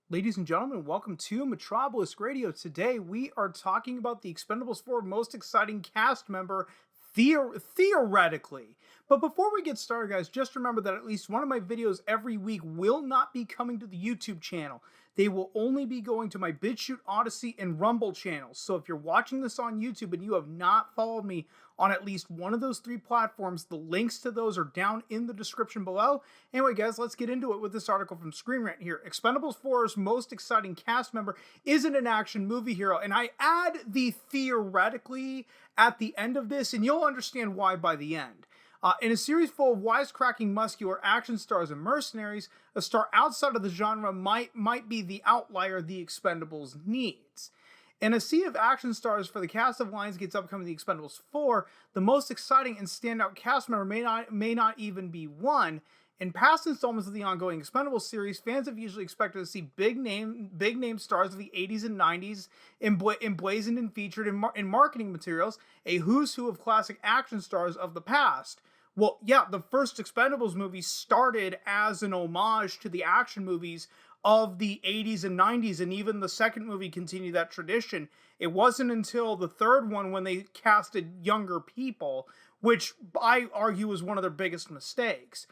Ladies and gentlemen, welcome to Metropolis Radio. Today we are talking about the Expendables 4 most exciting cast member theoretically. But before we get started, guys, just remember that at least one of my videos every week will not be coming to the YouTube channel. They will only be going to my BitChute, Odyssey, and Rumble channels. So if you're watching this on YouTube and you have not followed me on at least one of those three platforms, the links to those are down in the description below. Anyway, guys, let's get into it with this article from Screenrant here. Expendables 4's most exciting cast member isn't an action movie hero. And I add the theoretically at the end of this, and you'll understand why by the end. In a series full of wisecracking, muscular action stars and mercenaries, a star outside of the genre might be the outlier the Expendables needs. In a sea of action stars for the cast of Lionsgate's upcoming The Expendables 4, the most exciting and standout cast member may not even be one. In past installments of the ongoing Expendables series, fans have usually expected to see big name stars of the 80s and 90s emblazoned and featured in marketing materials, a who's who of classic action stars of the past. Well, yeah, the first Expendables movie started as an homage to the action movies of the 80s and 90s, and even the second movie continued that tradition. It wasn't until the third one when they casted younger people, which I argue was one of their biggest mistakes.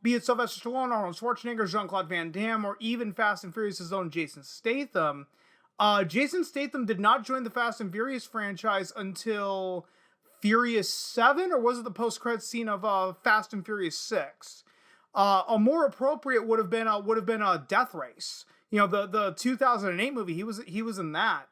Be it Sylvester Stallone, Arnold Schwarzenegger, Jean-Claude Van Damme, or even Fast and Furious' own Jason Statham. Jason Statham did not join the Fast and Furious franchise until Furious 7, or was it the post-credits scene of Fast and Furious 6? A more appropriate would have been a Death Race. You know, the 2008 movie. He was in that.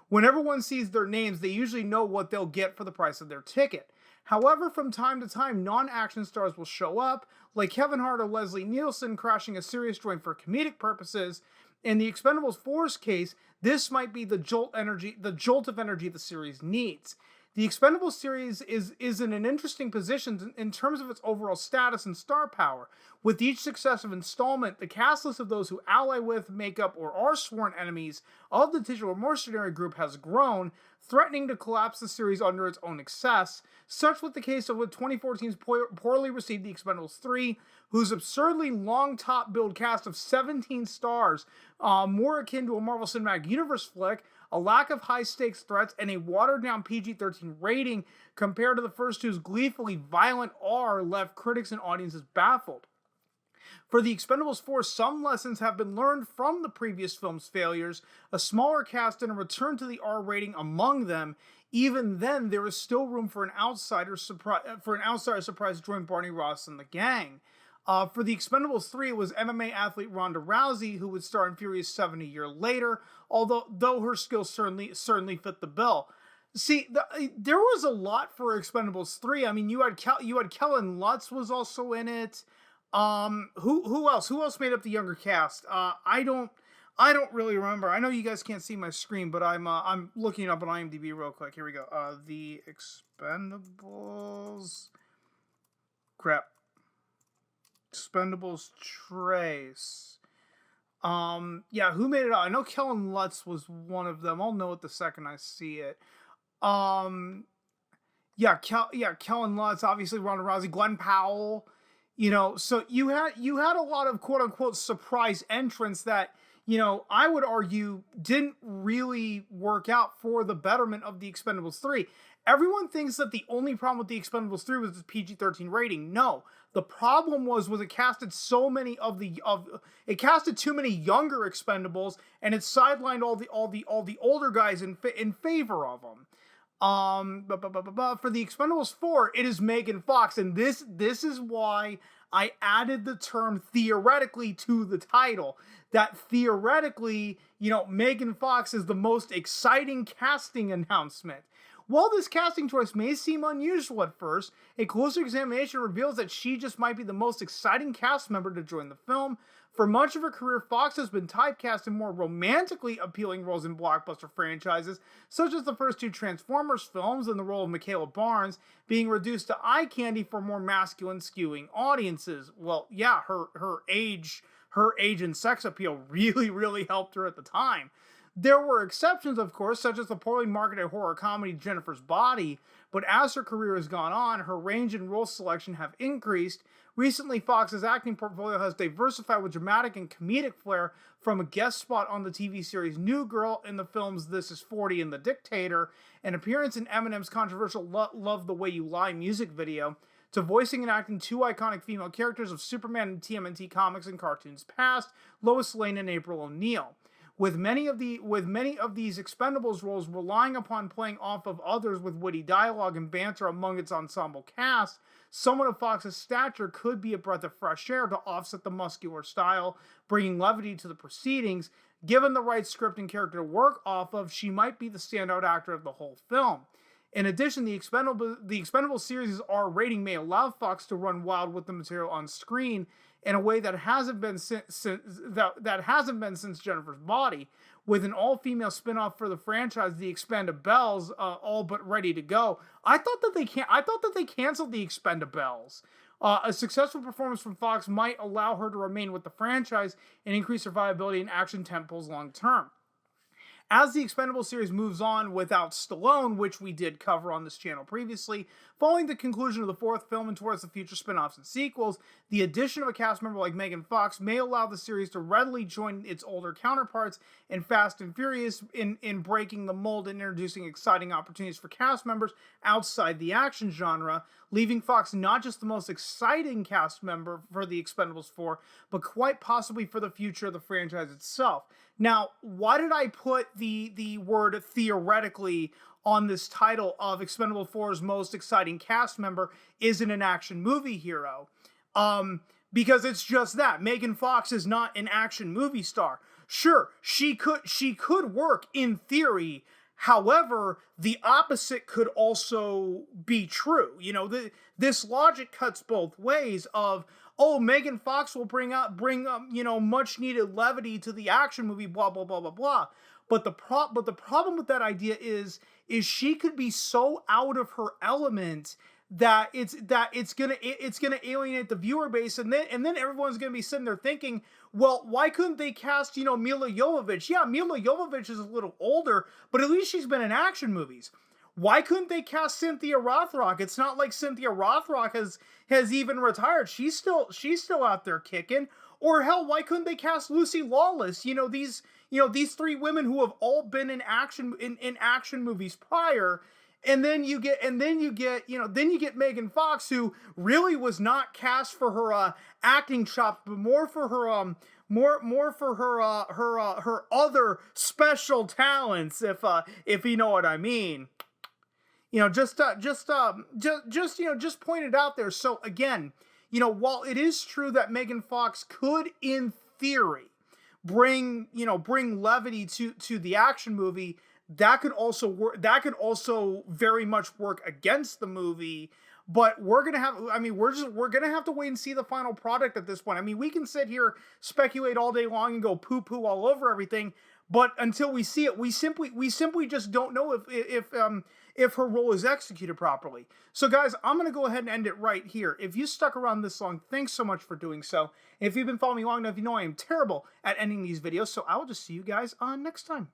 When everyone sees their names, they usually know what they'll get for the price of their ticket. However, from time to time, non-action stars will show up, like Kevin Hart or Leslie Nielsen, crashing a serious joint for comedic purposes. In the Expendables 4's case, this might be the jolt of energy the series needs. The Expendables series is in an interesting position in terms of its overall status and star power. With each successive installment, the cast list of those who ally with, make up, or are sworn enemies of the titular mercenary group has grown, threatening to collapse the series under its own excess. Such was the case of with 2014's poorly received The Expendables 3, whose absurdly long top-billed cast of 17 stars, more akin to a Marvel Cinematic Universe flick, a lack of high-stakes threats, and a watered-down PG-13 rating compared to the first two's gleefully violent R left critics and audiences baffled. For The Expendables 4, some lessons have been learned from the previous film's failures, a smaller cast and a return to the R rating among them. Even then, there is still room for an outsider surprise to join Barney Ross and the gang. For The Expendables 3, it was MMA athlete Ronda Rousey who would star in Furious 7 a year later, though her skills certainly fit the bill. See, there was a lot for Expendables 3. I mean, you had Kellen Lutz was also in it. Who else? Who else made up the younger cast? I don't really remember. I know you guys can't see my screen, but I'm looking it up on IMDb real quick. Here we go. The Expendables. Crap. Expendables Trace. Yeah, who made it out? I know Kellen Lutz was one of them. I'll know it the second I see it. Kellen Lutz, obviously Ronda Rousey, Glenn Powell. You know, so you had a lot of quote unquote surprise entrants that, you know, I would argue didn't really work out for the betterment of the Expendables 3. Everyone thinks that the only problem with the Expendables 3 was the PG-13 rating. No, the problem was it casted it casted too many younger Expendables, and it sidelined all the older guys in favor of them. For the Expendables 4, it is Megan Fox, and this is why I added the term theoretically to the title. That theoretically, you know, Megan Fox is the most exciting casting announcement. While this casting choice may seem unusual at first, a closer examination reveals that she just might be the most exciting cast member to join the film. For much of her career, Fox has been typecast in more romantically appealing roles in blockbuster franchises, such as the first two Transformers films, and the role of Michaela Barnes being reduced to eye candy for more masculine skewing audiences. Well, yeah, her age and sex appeal really helped her at the time. There were exceptions, of course, such as the poorly marketed horror comedy Jennifer's Body, but as her career has gone on, her range and role selection have increased, Recently, Fox's acting portfolio has diversified with dramatic and comedic flair, from a guest spot on the TV series New Girl, in the films This Is 40 and The Dictator, an appearance in Eminem's controversial Love the Way You Lie music video, to voicing and acting two iconic female characters of Superman and TMNT comics and cartoons past, Lois Lane and April O'Neil. With many of these Expendables roles relying upon playing off of others with witty dialogue and banter among its ensemble cast, someone of Fox's stature could be a breath of fresh air to offset the muscular style, bringing levity to the proceedings. Given the right script and character to work off of, she might be the standout actor of the whole film. In addition, the Expendables series' R rating may allow Fox to run wild with the material on screen in a way that hasn't been since Jennifer's Body, with an all-female spin-off for the franchise, The Expendables, all but ready to go. I thought that they canceled The Expendables. A successful performance from Fox might allow her to remain with the franchise and increase her viability in action tempos long term. As the Expendables series moves on without Stallone, which we did cover on this channel previously, following the conclusion of the fourth film and towards the future spin-offs and sequels, the addition of a cast member like Megan Fox may allow the series to readily join its older counterparts in Fast and Furious in breaking the mold and introducing exciting opportunities for cast members outside the action genre, leaving Fox not just the most exciting cast member for the Expendables 4, but quite possibly for the future of the franchise itself. Now, why did I put the word theoretically on this title of Expendables 4's most exciting cast member isn't an action movie hero? Because it's just that. Megan Fox is not an action movie star. Sure, she could work in theory. However, the opposite could also be true. You know, this logic cuts both ways of, oh, Megan Fox will bring much needed levity to the action movie, blah, blah, blah, blah, blah. But the problem with that idea is she could be so out of her element that it's gonna alienate the viewer base, and then everyone's gonna be sitting there thinking, well, why couldn't they cast, Milla Jovovich? Yeah, Milla Jovovich is a little older, but at least she's been in action movies. Why couldn't they cast Cynthia Rothrock? It's not like Cynthia Rothrock has even retired. She's still out there kicking. Or hell, why couldn't they cast Lucy Lawless? These three women who have all been in action movies prior. And then you get Megan Fox, who really was not cast for her acting chops, but more for her her other special talents, if you know what I mean. Just point it out there. So again, while it is true that Megan Fox could, in theory, bring levity to the action movie, that could also work. That could also very much work against the movie. But we're gonna have to wait and see the final product at this point. I mean, we can sit here, speculate all day long, and go poo-poo all over everything. But until we see it, we simply just don't know if her role is executed properly. So guys, I'm going to go ahead and end it right here. If you stuck around this long, thanks so much for doing so. If you've been following me long enough, you know I am terrible at ending these videos, so I will just see you guys next time.